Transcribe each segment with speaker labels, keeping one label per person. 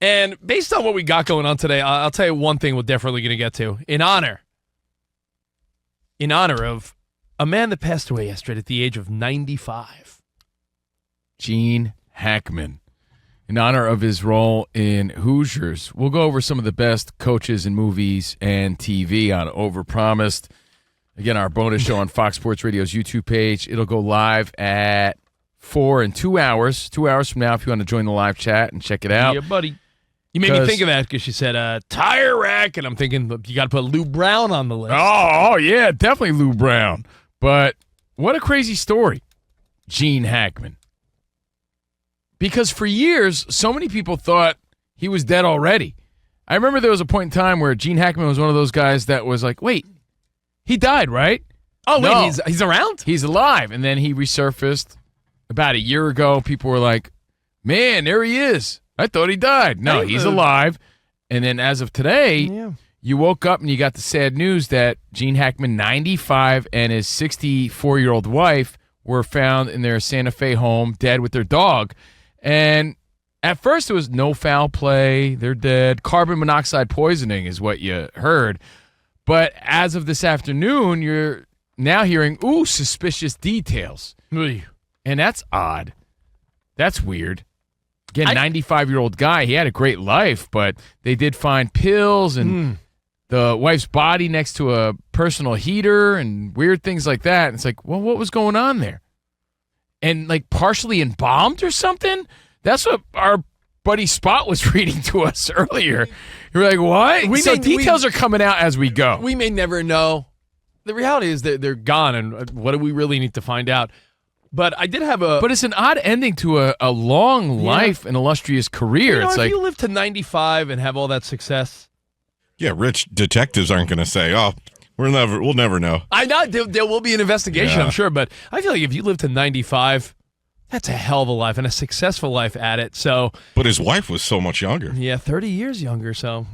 Speaker 1: And based on what we got going on today, I'll tell you one thing we're definitely going to get to. In honor of a man that passed away yesterday at the age of 95.
Speaker 2: Gene Hackman. In honor of his role in Hoosiers, we'll go over some of the best coaches in movies and TV on Overpromised. Again, our bonus show on Fox Sports Radio's YouTube page. It'll go live at 4 in 2 hours. 2 hours from now if you want to join the live chat and check it out.
Speaker 1: Yeah, buddy. You made me think of that because she said tire rack, and I'm thinking you got to put Lou Brown on the list.
Speaker 2: Oh, yeah, definitely Lou Brown. But what a crazy story, Gene Hackman. Because for years, so many people thought he was dead already. I remember there was a point in time where Gene Hackman was one of those guys that was like, wait, he died, right?
Speaker 1: Oh,
Speaker 2: no,
Speaker 1: wait, he's around?
Speaker 2: He's alive. And then he resurfaced about a year ago. People were like, man, there he is. I thought he died. No, he's alive. And then as of today, you woke up and you got the sad news that Gene Hackman, 95, and his 64-year-old wife were found in their Santa Fe home dead with their dog. And at first it was no foul play. They're dead. Carbon monoxide poisoning is what you heard. But as of this afternoon, you're now hearing, suspicious details. And that's odd. That's weird. Again, 95-year-old guy. He had a great life, but they did find pills and the wife's body next to a personal heater and weird things like that. And it's like, well, what was going on there? And like partially embalmed or something? That's what our buddy Spot was reading to us earlier. You're like, what? Details are coming out as we go.
Speaker 1: We may never know. The reality is that they're gone, and what do we really need to find out? But I did have But
Speaker 2: it's an odd ending to a long life and illustrious career.
Speaker 1: It's
Speaker 2: if
Speaker 1: you live to 95 and have all that success.
Speaker 3: Yeah, rich detectives aren't going to say, we'll never know.
Speaker 1: I know there will be an investigation, I'm sure, but I feel like if you live to 95, that's a hell of a life and a successful life at it. So,
Speaker 3: but his wife was so much younger.
Speaker 1: Yeah, 30 years younger. So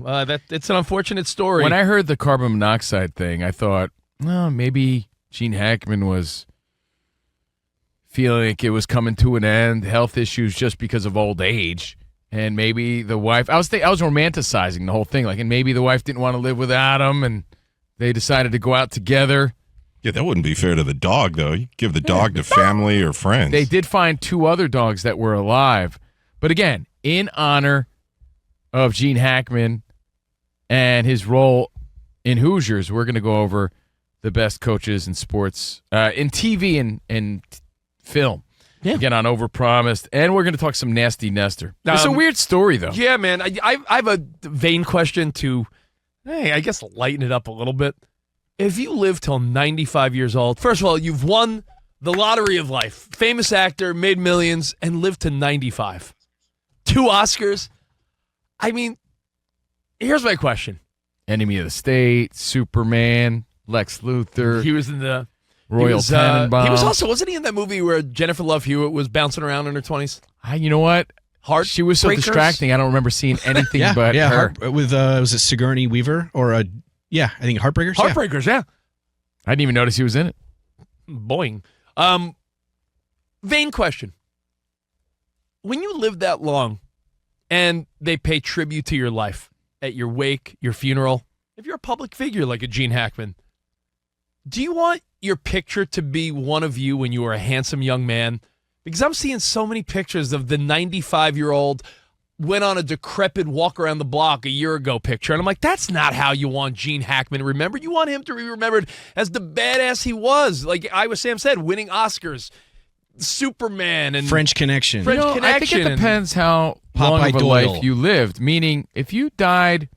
Speaker 1: it's an unfortunate story.
Speaker 2: When I heard the carbon monoxide thing, I thought, maybe Gene Hackman was feeling like it was coming to an end, health issues just because of old age. And maybe the wife, I was romanticizing the whole thing, and maybe the wife didn't want to live without him, and they decided to go out together.
Speaker 3: Yeah, that wouldn't be fair to the dog, though. You give the dog to family or friends.
Speaker 2: They did find 2 other dogs that were alive. But again, in honor of Gene Hackman and his role in Hoosiers, we're going to go over the best coaches in sports, in TV and film. Yeah. Again, on Overpromised. And we're going to talk some nasty Nestor. It's a weird story, though.
Speaker 1: Yeah, man. I have a vain question to, I guess, lighten it up a little bit. If you live till 95 years old, first of all, you've won the lottery of life. Famous actor, made millions, and lived to 95. 2 Oscars. I mean, here's my question.
Speaker 2: Enemy of the State, Superman, Lex Luthor.
Speaker 1: He was in the
Speaker 2: Royal Tenenbaum.
Speaker 1: He was also, wasn't he in that movie where Jennifer Love Hewitt was bouncing around in her 20s?
Speaker 2: You know what? She was so distracting. I don't remember seeing anything but her.
Speaker 4: With was it Sigourney Weaver or I think Heartbreakers.
Speaker 1: Heartbreakers, yeah.
Speaker 2: I didn't even notice he was in it.
Speaker 1: Boing. Vain question. When you live that long and they pay tribute to your life at your wake, your funeral, if you're a public figure like a Gene Hackman, do you want your picture to be one of you when you were a handsome young man? Because I'm seeing so many pictures of the 95-year-old went on a decrepit walk around the block a year ago picture. And I'm like, that's not how you want Gene Hackman remembered. You want him to be remembered as the badass he was. Like Sam said, winning Oscars, Superman, and
Speaker 4: French Connection.
Speaker 2: I think it depends how long of a life you lived. Meaning, if you died,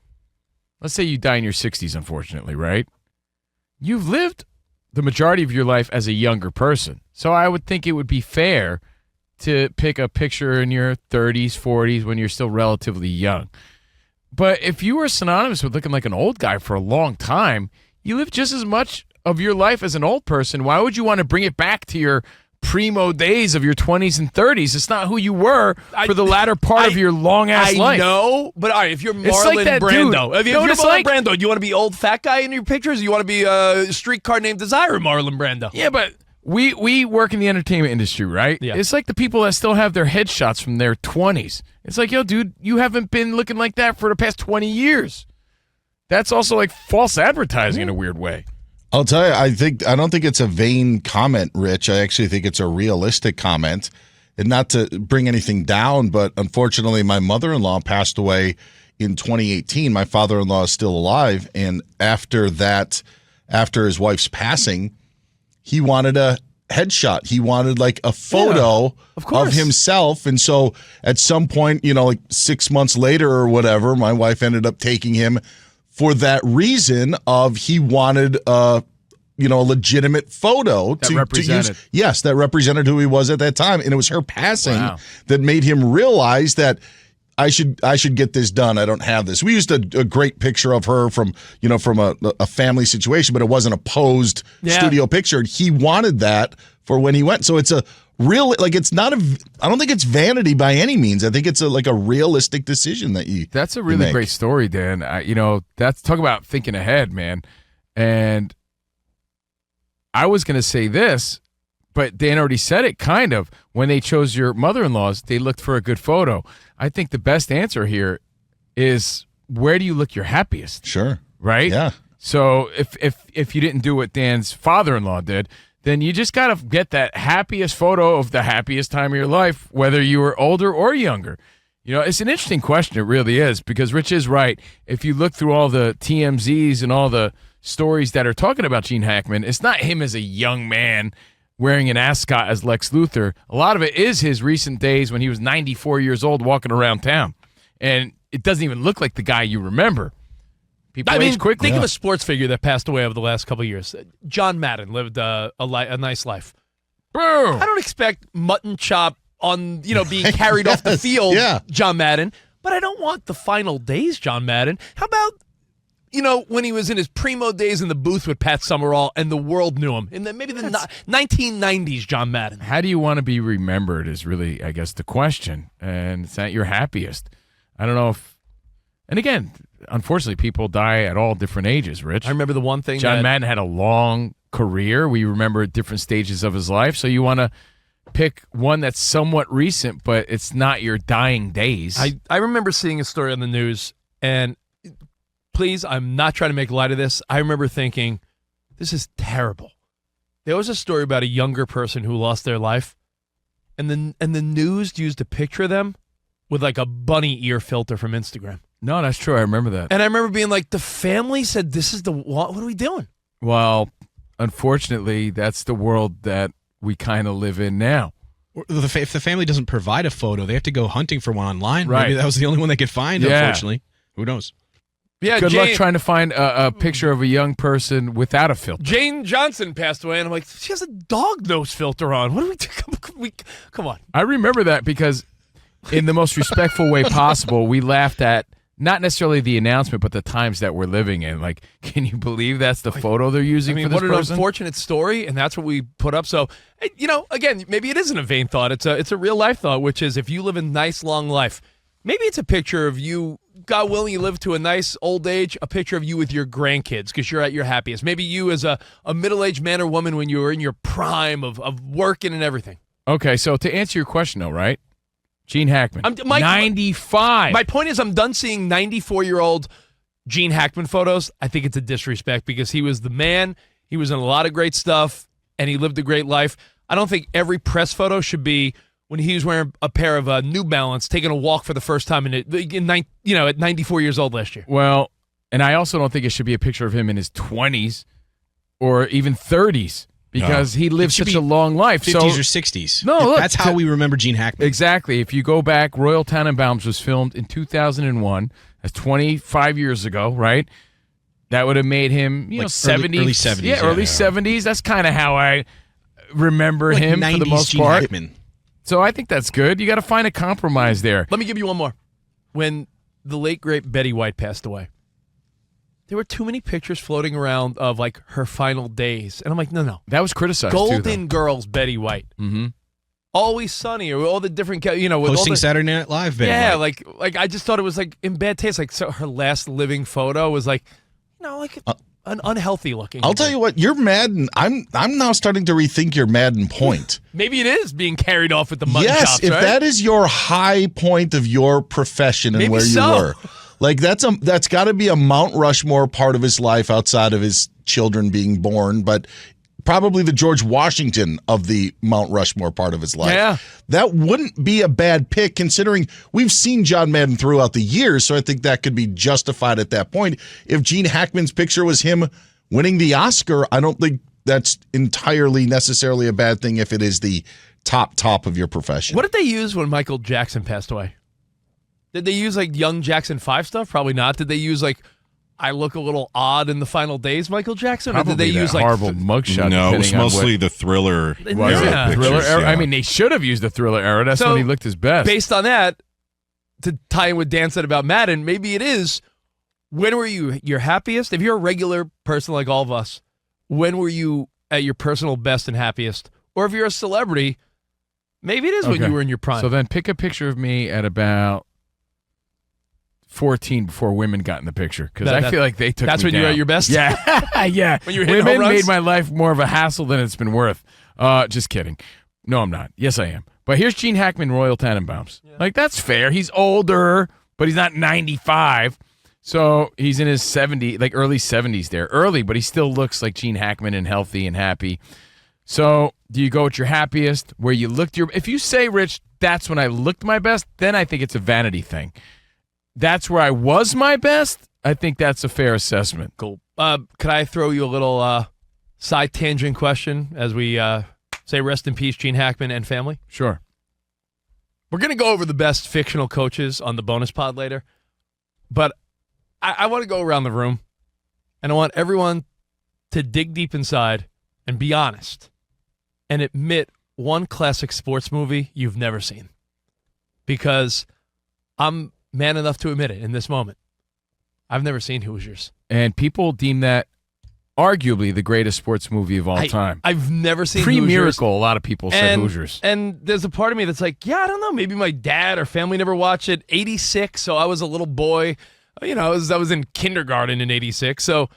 Speaker 2: let's say you die in your 60s, unfortunately, right? You've lived the majority of your life as a younger person. So I would think it would be fair to pick a picture in your 30s, 40s when you're still relatively young. But if you were synonymous with looking like an old guy for a long time, you live just as much of your life as an old person. Why would you want to bring it back to your primo days of your 20s and 30s? It's not who you were for the latter part of your long-ass life.
Speaker 1: I know, but all right, if you're Marlon Brando, if you're Marlon Brando, do you want to be old fat guy in your pictures or you want to be a streetcar named Desire Marlon Brando?
Speaker 2: Yeah, but We work in the entertainment industry, right?
Speaker 1: Yeah.
Speaker 2: It's like the people that still have their headshots from their 20s. It's like, yo, dude, you haven't been looking like that for the past 20 years. That's also like false advertising in a weird way.
Speaker 5: I'll tell you, I don't think it's a vain comment, Rich. I actually think it's a realistic comment. And not to bring anything down, but unfortunately, my mother-in-law passed away in 2018. My father-in-law is still alive. And after his wife's passing, he wanted a headshot. He wanted like a photo of himself. And so at some point, like 6 months later or whatever, my wife ended up taking him for that reason of he wanted a legitimate photo
Speaker 2: that represented.
Speaker 5: To use. Yes, that represented who he was at that time. And it was her passing that made him realize that I should get this done. I don't have this. We used a great picture of her from a family situation, but it wasn't a posed studio picture. And he wanted that for when he went. So it's a real, it's not I don't think it's vanity by any means. I think it's a realistic decision that you.
Speaker 2: That's a really great story, Dan. That's talk about thinking ahead, man. And I was going to say this, but Dan already said it kind of. When they chose your mother-in-laws, they looked for a good photo. I think the best answer here is, where do you look your happiest?
Speaker 5: Sure.
Speaker 2: Right?
Speaker 5: Yeah.
Speaker 2: So if you didn't do what Dan's father-in-law did, then you just got to get that happiest photo of the happiest time of your life, whether you were older or younger. It's an interesting question. It really is, because Rich is right. If you look through all the TMZs and all the stories that are talking about Gene Hackman, it's not him as a young man wearing an ascot as Lex Luthor. A lot of it is his recent days when he was 94 years old walking around town. And it doesn't even look like the guy you remember. People age quickly.
Speaker 1: Think of a sports figure that passed away over the last couple of years. John Madden lived a nice life.
Speaker 2: Boom.
Speaker 1: I don't expect mutton chop on, being carried off the field, John Madden, but I don't want the final days, John Madden. How about, when he was in his primo days in the booth with Pat Summerall and the world knew him? In maybe the 1990s, John Madden.
Speaker 2: How do you want to be remembered is really, I guess, the question. And it's not your happiest. I don't know if, and again, unfortunately, people die at all different ages, Rich.
Speaker 1: I remember the one thing
Speaker 2: John Madden had a long career. We remember different stages of his life. So you want to pick one that's somewhat recent, but it's not your dying days.
Speaker 1: I remember seeing a story on the news, and please, I'm not trying to make light of this. I remember thinking, this is terrible. There was a story about a younger person who lost their life, and the news used a picture of them with like a bunny ear filter from Instagram.
Speaker 2: No, that's true. I remember that.
Speaker 1: And I remember being like, the family said, this is what are we doing?
Speaker 2: Well, unfortunately, that's the world that we kind of live in now.
Speaker 4: If the family doesn't provide a photo, they have to go hunting for one online.
Speaker 2: Right.
Speaker 4: Maybe that was the only one they could find, unfortunately. Who knows?
Speaker 1: Yeah,
Speaker 2: Good luck trying to find a picture of a young person without a filter.
Speaker 1: Jane Johnson passed away, and I'm like, she has a dog nose filter on. What do we come on.
Speaker 2: I remember that because in the most respectful way possible, we laughed at not necessarily the announcement, but the times that we're living in. Like, can you believe that's the photo they're using for this
Speaker 1: what an
Speaker 2: person?
Speaker 1: Unfortunate story, and that's what we put up. So, again, maybe it isn't a vain thought. It's a real life thought, which is if you live a nice, long life, maybe it's a picture of you, God willing, you live to a nice old age, a picture of you with your grandkids because you're at your happiest. Maybe you as a middle-aged man or woman when you were in your prime of working and everything.
Speaker 2: Okay, so to answer your question, though, right? Gene Hackman, 95.
Speaker 1: My point is I'm done seeing 94-year-old Gene Hackman photos. I think it's a disrespect because he was the man. He was in a lot of great stuff, and he lived a great life. I don't think every press photo should be when he was wearing a pair of New Balance, taking a walk for the first time at 94 years old last year.
Speaker 2: Well, and I also don't think it should be a picture of him in his 20s or even 30s. Because he lived such a long life.
Speaker 4: 50s or 60s.
Speaker 2: No, look,
Speaker 4: that's how we remember Gene Hackman.
Speaker 2: Exactly. If you go back, Royal Tenenbaums was filmed in 2001. That's 25 years ago, right? That would have made him, 70s.
Speaker 4: Early 70s.
Speaker 2: Yeah, early 70s. That's kind of how I remember him for the most
Speaker 4: Gene
Speaker 2: part.
Speaker 4: Hackman.
Speaker 2: So I think that's good. You got to find a compromise there.
Speaker 1: Let me give you one more. When the late, great Betty White passed away, there were too many pictures floating around of like her final days. And I'm like, no.
Speaker 2: That was criticized
Speaker 1: Golden
Speaker 2: too,
Speaker 1: Girls Betty White.
Speaker 2: Mm-hmm.
Speaker 1: Always Sunny or all the different, with
Speaker 4: hosting
Speaker 1: all
Speaker 4: Saturday Night Live, Betty
Speaker 1: yeah,
Speaker 4: White.
Speaker 1: like I just thought it was like in bad taste. Like so her last living photo was like, an unhealthy looking.
Speaker 5: I'll tell you what, you're Madden. I'm now starting to rethink your Madden point.
Speaker 1: Maybe it is being carried off with the mutton
Speaker 5: Yes,
Speaker 1: chops,
Speaker 5: if
Speaker 1: right?
Speaker 5: that is your high point of your profession and
Speaker 1: Maybe
Speaker 5: where you
Speaker 1: so.
Speaker 5: were, like that's got to be a Mount Rushmore part of his life outside of his children being born, but probably the George Washington of the Mount Rushmore part of his life.
Speaker 1: Yeah.
Speaker 5: That wouldn't be a bad pick considering we've seen John Madden throughout the years, so I think that could be justified at that point. If Gene Hackman's picture was him winning the Oscar, I don't think that's entirely necessarily a bad thing if it is the top of your profession.
Speaker 1: What did they use when Michael Jackson passed away? Did they use like young Jackson 5 stuff? Probably not. Did they use like I look a little odd in the final days, Michael Jackson?
Speaker 2: Probably
Speaker 1: or did they
Speaker 2: that
Speaker 1: use like
Speaker 2: horrible mugshot?
Speaker 3: No, it was
Speaker 2: depending on
Speaker 3: mostly
Speaker 2: what-
Speaker 3: the Thriller
Speaker 1: Was
Speaker 3: era
Speaker 1: it?
Speaker 3: pictures,
Speaker 2: Thriller era.
Speaker 3: yeah.
Speaker 2: I mean, they should have used the Thriller era. That's
Speaker 1: So,
Speaker 2: when he looked his best.
Speaker 1: based on that, to tie in what Dan said about Madden, maybe it is when were you your happiest? If you're a regular person like all of us, when were you at your personal best and happiest? Or if you're a celebrity, maybe it is when
Speaker 2: Okay.
Speaker 1: you were in your prime.
Speaker 2: So then pick a picture of me at about 14 before women got in the picture because I feel like they took
Speaker 1: that's
Speaker 2: me
Speaker 1: when you were
Speaker 2: down.
Speaker 1: at your best?
Speaker 2: Yeah, yeah.
Speaker 1: When you were hitting home
Speaker 2: Women
Speaker 1: runs?
Speaker 2: made my life more of a hassle than it's been worth. Just kidding. No, I'm not. Yes, I am. But here's Gene Hackman, Royal Tenenbaums. Like, that's fair. He's older, but he's not 95. So he's in his 70s, like early 70s there. Early, but he still looks like Gene Hackman and healthy and happy. So do you go with your happiest, where you looked your... If you say, Rich, that's when I looked my best, then I think it's a vanity thing. That's where I was my best, I think that's a fair assessment.
Speaker 1: Cool. Could I throw you a little side tangent question as we say rest in peace, Gene Hackman and family?
Speaker 2: Sure.
Speaker 1: We're going to go over the best fictional coaches on the bonus pod later, but I want to go around the room, and I want everyone to dig deep inside and be honest and admit one classic sports movie you've never seen. Because I'm man enough to admit it in this moment. I've never seen Hoosiers.
Speaker 2: And people deem that arguably the greatest sports movie of all time.
Speaker 1: I've never seen Hoosiers.
Speaker 2: Pre-Miracle, a lot of people said
Speaker 1: And-
Speaker 2: Hoosiers.
Speaker 1: And there's a part of me that's like, yeah, I don't know. Maybe my dad or family never watched it. 86, so I was a little boy. You know, I was in kindergarten in 86, so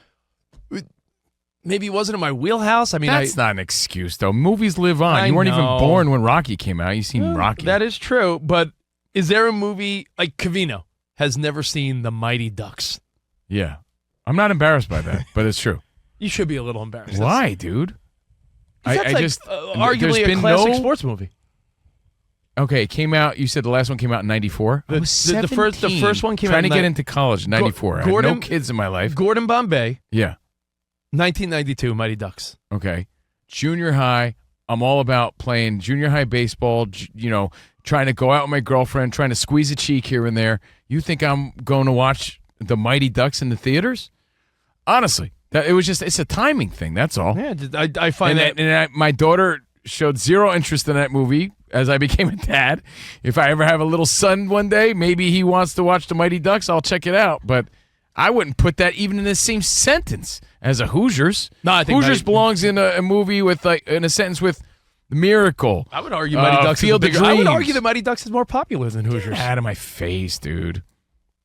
Speaker 1: maybe it wasn't in my wheelhouse. I mean,
Speaker 2: That's not an excuse, though. Movies live on.
Speaker 1: I
Speaker 2: You weren't
Speaker 1: know.
Speaker 2: even born when Rocky came out. You've seen Rocky.
Speaker 1: That is true, but is there a movie like COVINO has never seen The Mighty Ducks?
Speaker 2: Yeah. I'm not embarrassed by that, but it's true.
Speaker 1: You should be a little embarrassed.
Speaker 2: Why, dude?
Speaker 1: That's like,
Speaker 2: there's
Speaker 1: arguably a
Speaker 2: been
Speaker 1: classic
Speaker 2: no-
Speaker 1: sports movie.
Speaker 2: Okay, it came out. You said the last one came out in 94.
Speaker 1: The-
Speaker 2: I was
Speaker 1: the first- the
Speaker 2: 17,
Speaker 1: first one came out
Speaker 2: trying
Speaker 1: in
Speaker 2: to get
Speaker 1: ni-
Speaker 2: into college in 94. I had
Speaker 1: Gordon-
Speaker 2: no kids in my life.
Speaker 1: Gordon Bombay,
Speaker 2: Yeah.
Speaker 1: 1992, Mighty Ducks.
Speaker 2: Okay. Junior high, I'm all about playing junior high baseball, trying to go out with my girlfriend, trying to squeeze a cheek here and there. You think I'm going to watch the Mighty Ducks in the theaters? Honestly, it's a timing thing. That's all.
Speaker 1: Yeah, I find
Speaker 2: My daughter showed zero interest in that movie as I became a dad. If I ever have a little son one day, maybe he wants to watch the Mighty Ducks, I'll check it out. But I wouldn't put that even in the same sentence as a Hoosiers.
Speaker 1: No, I think
Speaker 2: Hoosiers belongs in a movie with in a sentence with Miracle.
Speaker 1: I would argue Mighty Ducks
Speaker 2: Field
Speaker 1: is
Speaker 2: of
Speaker 1: bigger. I would
Speaker 2: Dreams.
Speaker 1: argue that Mighty Ducks is more popular than Hoosiers.
Speaker 2: Out of my face, dude.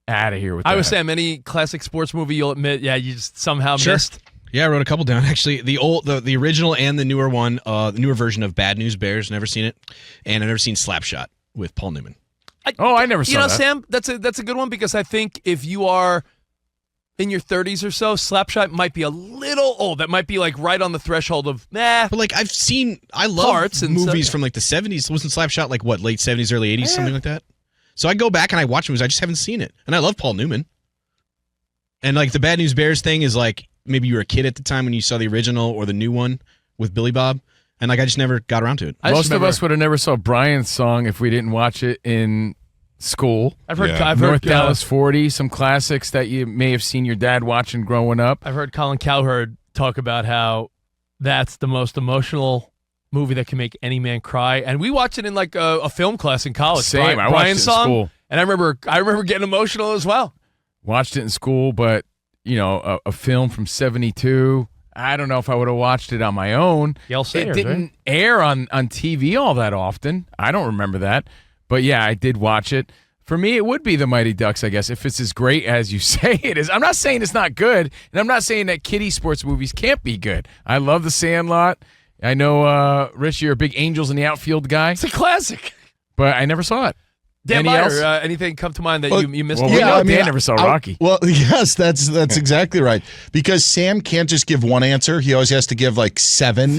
Speaker 2: Out of here with that.
Speaker 1: I was saying, any classic sports movie you'll admit, yeah, you just somehow
Speaker 4: Sure.
Speaker 1: missed.
Speaker 4: Yeah, I wrote a couple down actually. The original and the newer one, the newer version of Bad News Bears. Never seen it, and I've never seen Slapshot with Paul Newman.
Speaker 2: I never saw that.
Speaker 1: Sam, that's a good one because I think if you are in your 30s or so, Slapshot might be a little old. That might be like right on the threshold of
Speaker 4: But like I love
Speaker 1: Parts and
Speaker 4: movies
Speaker 1: stuff.
Speaker 4: from like the 70s. Wasn't Slapshot like what, late 70s, early 80s, something like that? So I go back and I watch movies. I just haven't seen it, and I love Paul Newman. And like the Bad News Bears thing is like maybe you were a kid at the time when you saw the original or the new one with Billy Bob, and like I just never got around to it.
Speaker 2: Most of us would have never saw Brian's song if we didn't watch it in school.
Speaker 1: I've heard
Speaker 2: North Dallas 40, some classics that you may have seen your dad watching growing up.
Speaker 1: I've heard Colin Cowherd talk about how that's the most emotional movie that can make any man cry, and we watched it in like a film class in college.
Speaker 2: Same, I watched
Speaker 1: Brian's
Speaker 2: it in
Speaker 1: song,
Speaker 2: school.
Speaker 1: and I remember getting emotional as well.
Speaker 2: Watched it in school, but a film from 72. I don't know if I would have watched it on my own.
Speaker 1: Yale Sayers,
Speaker 2: It didn't
Speaker 1: right?
Speaker 2: air on TV all that often. I don't remember that. But yeah, I did watch it. For me, it would be the Mighty Ducks, I guess, if it's as great as you say it is. I'm not saying it's not good, and I'm not saying that kiddie sports movies can't be good. I love The Sandlot. I know, Rich, you're a big Angels in the Outfield guy.
Speaker 1: It's a classic.
Speaker 2: But I never saw it.
Speaker 1: Dan
Speaker 2: Any else?
Speaker 1: Meyer, anything come to mind that you missed?
Speaker 2: Well, we know Dan never saw Rocky.
Speaker 5: Well, yes, that's exactly right. Because Sam can't just give one answer. He always has to give like 7,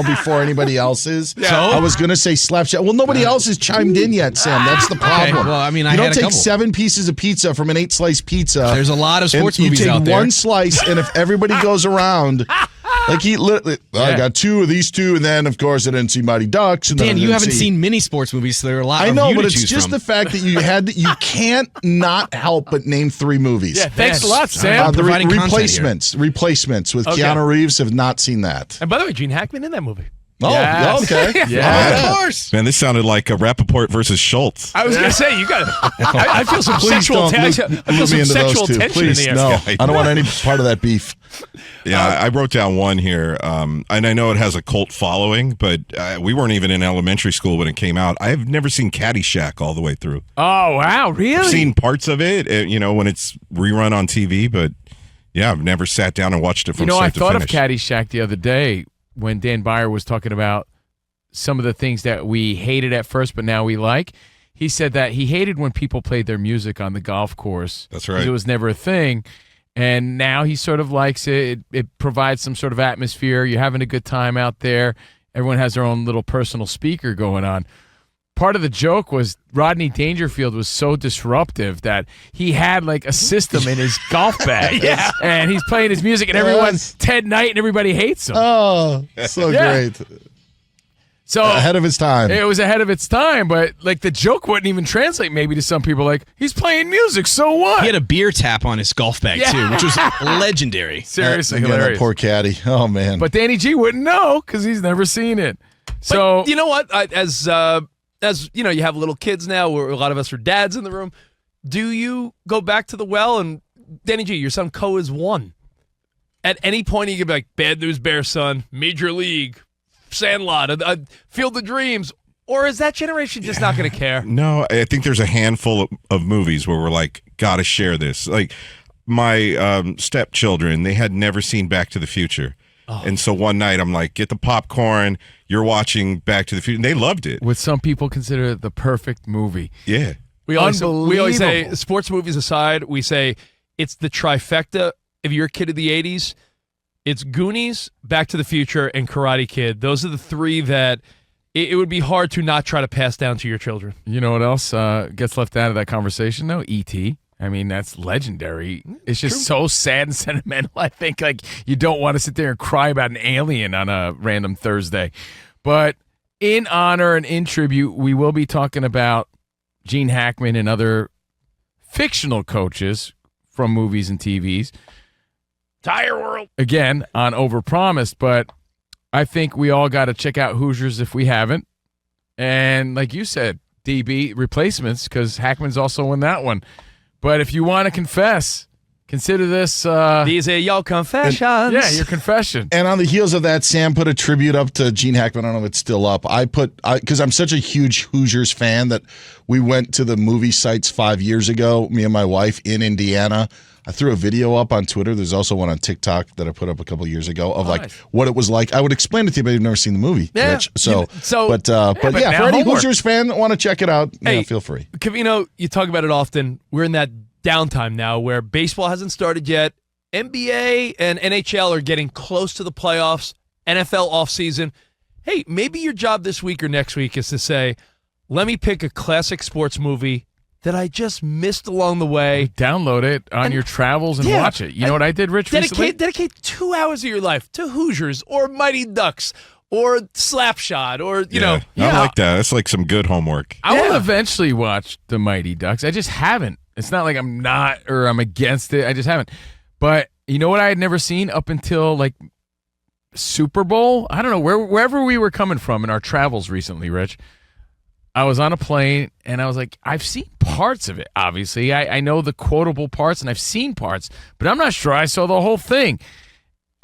Speaker 5: before anybody else is.
Speaker 1: Yeah.
Speaker 5: So I was going to say Slapshot. Well, nobody else has chimed in yet, Sam. That's the problem.
Speaker 4: Okay, well, I mean,
Speaker 5: you
Speaker 4: I
Speaker 5: don't
Speaker 4: had a
Speaker 5: take
Speaker 4: couple.
Speaker 5: 7 pieces of pizza from an 8-slice pizza.
Speaker 4: There's a lot of sports
Speaker 5: and
Speaker 4: movies
Speaker 5: you take
Speaker 4: out there.
Speaker 5: one slice, and if everybody goes around, like he literally, I got 2 of these 2, and then of course I didn't see Mighty Ducks. And
Speaker 4: Dan,
Speaker 5: then I
Speaker 4: you
Speaker 5: didn't
Speaker 4: haven't
Speaker 5: see-
Speaker 4: seen many sports movies, so there are a lot
Speaker 5: I
Speaker 4: of
Speaker 5: know,
Speaker 4: you
Speaker 5: but
Speaker 4: to
Speaker 5: it's
Speaker 4: choose
Speaker 5: just
Speaker 4: from.
Speaker 5: the fact that you can't not help but name 3 movies.
Speaker 2: Yeah, thanks a lot, Sam.
Speaker 5: The
Speaker 4: providing content
Speaker 5: replacements with
Speaker 1: Okay.
Speaker 5: Keanu Reeves. Have not seen that.
Speaker 1: And by the way, Gene Hackman in that movie.
Speaker 5: Oh,
Speaker 2: Yes.
Speaker 5: okay.
Speaker 2: Yeah.
Speaker 4: Of course.
Speaker 3: Man, this sounded like a Rappaport versus Schultz.
Speaker 1: I was going to say, you got. I feel some
Speaker 5: Please
Speaker 1: sexual
Speaker 5: don't
Speaker 1: tension. I feel
Speaker 5: loop me
Speaker 1: some
Speaker 5: into
Speaker 1: sexual
Speaker 5: those 2.
Speaker 1: tension
Speaker 5: Please,
Speaker 1: in the air.
Speaker 5: no. I don't want any part of that beef.
Speaker 3: Yeah, I wrote down one here, and I know it has a cult following, but we weren't even in elementary school when it came out. I've never seen Caddyshack all the way through.
Speaker 2: Oh, wow, really?
Speaker 3: I've seen parts of it, when it's rerun on TV, but yeah, I've never sat down and watched it from
Speaker 2: I
Speaker 3: start to
Speaker 2: thought of
Speaker 3: finish.
Speaker 2: Caddyshack the other day when Dan Byer was talking about some of the things that we hated at first, but now we like. He said that he hated when people played their music on the golf course.
Speaker 3: That's
Speaker 2: 'cause
Speaker 3: right.
Speaker 2: It was never a thing. And now he sort of likes it. It provides some sort of atmosphere. You're having a good time out there. Everyone has their own little personal speaker going on. Part of the joke was Rodney Dangerfield was so disruptive that he had like a system in his golf bag.
Speaker 1: Yeah.
Speaker 2: And he's playing his music and everyone's Ted Knight and everybody hates him.
Speaker 5: Oh, so
Speaker 2: Yeah.
Speaker 5: great.
Speaker 2: So
Speaker 5: Ahead of his time.
Speaker 2: it was ahead of its time, but like the joke wouldn't even translate maybe to some people. Like, he's playing music, so what?
Speaker 4: He had a beer tap on his golf bag,
Speaker 2: Yeah.
Speaker 4: too, which was legendary.
Speaker 2: Seriously
Speaker 5: Again, that
Speaker 2: hilarious.
Speaker 5: poor caddy. Oh, man.
Speaker 2: But Danny G wouldn't know because he's never seen it. So
Speaker 1: But you know what? As you have little kids now, where a lot of us are dads in the room. Do you go back to the well and Danny G, your son Co is 1. At any point, you could be like, Bad News Bears, son, Major League, Sandlot, Field of Dreams, or is that generation just not going to care?
Speaker 3: No, I think there's a handful of movies where we're like, gotta share this. Like my stepchildren, they had never seen Back to the Future.
Speaker 1: Oh.
Speaker 3: And so one night I'm like, get the popcorn, you're watching Back to the Future. And they loved it.
Speaker 2: what some people consider the perfect movie.
Speaker 3: Yeah.
Speaker 1: We always say,
Speaker 2: Unbelievable.
Speaker 1: sports movies aside, we say it's the trifecta. If you're a kid of the 80s, it's Goonies, Back to the Future, and Karate Kid. Those are the 3 that it would be hard to not try to pass down to your children.
Speaker 2: You know what else gets left out of that conversation, though? E.T. I mean, that's legendary. It's just so sad and sentimental. I think like you don't want to sit there and cry about an alien on a random Thursday. But in honor and in tribute, we will be talking about Gene Hackman and other fictional coaches from movies and TVs.
Speaker 1: Entire world.
Speaker 2: Again, on Overpromised, but I think we all got to check out Hoosiers if we haven't. And like you said, DB replacements, because Hackman's also in that one. But if you want to confess, consider this.
Speaker 1: These are your confessions.
Speaker 2: Yeah, your confession.
Speaker 5: And on the heels of that, Sam put a tribute up to Gene Hackman. I don't know if it's still up. Because I'm such a huge Hoosiers fan that we went to the movie sites 5 years ago, me and my wife in Indiana. I threw a video up on Twitter. There's also one on TikTok that I put up a couple years ago of like
Speaker 1: nice.
Speaker 5: what it was like. I would explain it to you, but you've never seen the movie,
Speaker 1: Yeah.
Speaker 5: Rich. So
Speaker 2: but
Speaker 5: yeah,
Speaker 2: now
Speaker 5: for any
Speaker 2: homework.
Speaker 5: Hoosiers fan that want to check it out,
Speaker 1: Hey,
Speaker 5: feel free.
Speaker 1: Covino, you talk about it often. We're in that downtime now where baseball hasn't started yet. NBA and NHL are getting close to the playoffs. NFL offseason. Hey, maybe your job this week or next week is to say, let me pick a classic sports movie that I just missed along the way.
Speaker 2: Download it on your travels and
Speaker 1: Yeah.
Speaker 2: watch it. You know what I did, Rich, recently?
Speaker 1: Dedicate 2 hours of your life to Hoosiers or Mighty Ducks or Slapshot or, you know.
Speaker 3: I like that. That's like some good homework.
Speaker 2: I will
Speaker 1: Yeah.
Speaker 2: eventually watch the Mighty Ducks. I just haven't. It's not like I'm not or I'm against it. I just haven't. But you know what I had never seen up until like Super Bowl? I don't know, wherever we were coming from in our travels recently, Rich. I was on a plane and I was like, I've seen parts of it, obviously. I know the quotable parts and I've seen parts, but I'm not sure I saw the whole thing.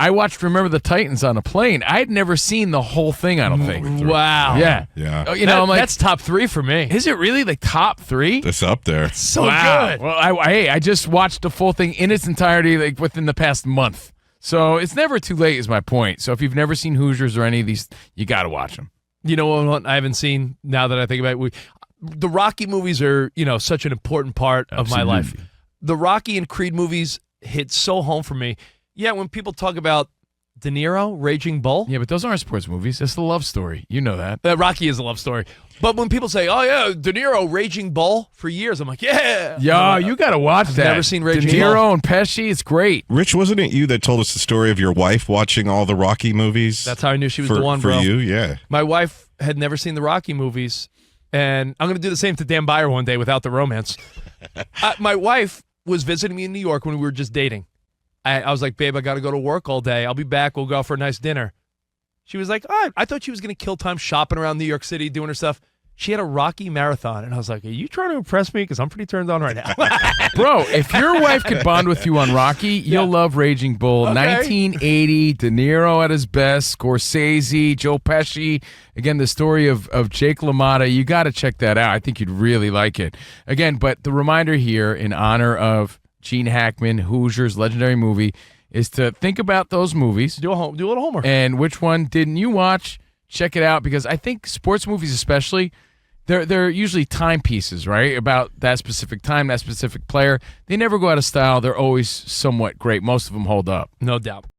Speaker 2: I watched Remember the Titans on a plane. I had never seen the whole thing, I don't think.
Speaker 1: Wow.
Speaker 2: Yeah.
Speaker 3: Yeah.
Speaker 2: Oh, I'm like,
Speaker 1: that's top 3 for me.
Speaker 2: is it really like top 3?
Speaker 3: It's up there.
Speaker 1: So
Speaker 2: Wow.
Speaker 1: good.
Speaker 2: Well, I just watched the full thing in its entirety like within the past month. So it's never too late is my point. So if you've never seen Hoosiers or any of these, you got to watch them.
Speaker 1: You know what I haven't seen now that I think about it? The Rocky movies are, such an important part of my life. The Rocky and Creed movies hit so home for me. Yeah, when people talk about De Niro, Raging Bull.
Speaker 2: Yeah, but those aren't sports movies. It's the love story. You know that.
Speaker 1: Rocky is a love story. But when people say, oh, yeah, De Niro, Raging Bull for years, I'm like, yeah.
Speaker 2: Yo, you got to watch that.
Speaker 1: never seen Raging
Speaker 2: De Niro
Speaker 1: Bull.
Speaker 2: and Pesci. It's great.
Speaker 3: Rich, wasn't it you that told us the story of your wife watching all the Rocky movies?
Speaker 1: That's how I knew she was the one,
Speaker 3: for
Speaker 1: bro.
Speaker 3: you, yeah.
Speaker 1: My wife had never seen the Rocky movies, and I'm going to do the same to Dan Byer one day without the romance. My wife was visiting me in New York when we were just dating. I was like, babe, I got to go to work all day. I'll be back. We'll go out for a nice dinner. She was like, oh, I thought she was going to kill time shopping around New York City, doing her stuff. She had a Rocky marathon, and I was like, are you trying to impress me? Because I'm pretty turned on right now.
Speaker 2: Bro, if your wife could bond with you on Rocky, you'll love Raging Bull.
Speaker 1: Okay.
Speaker 2: 1980, De Niro at his best, Scorsese, Joe Pesci. Again, the story of Jake LaMotta. You got to check that out. I think you'd really like it. Again, but the reminder here in honor of Gene Hackman, Hoosiers, legendary movie, is to think about those movies.
Speaker 1: do a little homework.
Speaker 2: And which one didn't you watch? Check it out, because I think sports movies especially, they're usually timepieces, right? About that specific time, that specific player. They never go out of style. They're always somewhat great. Most of them hold up.
Speaker 1: No doubt.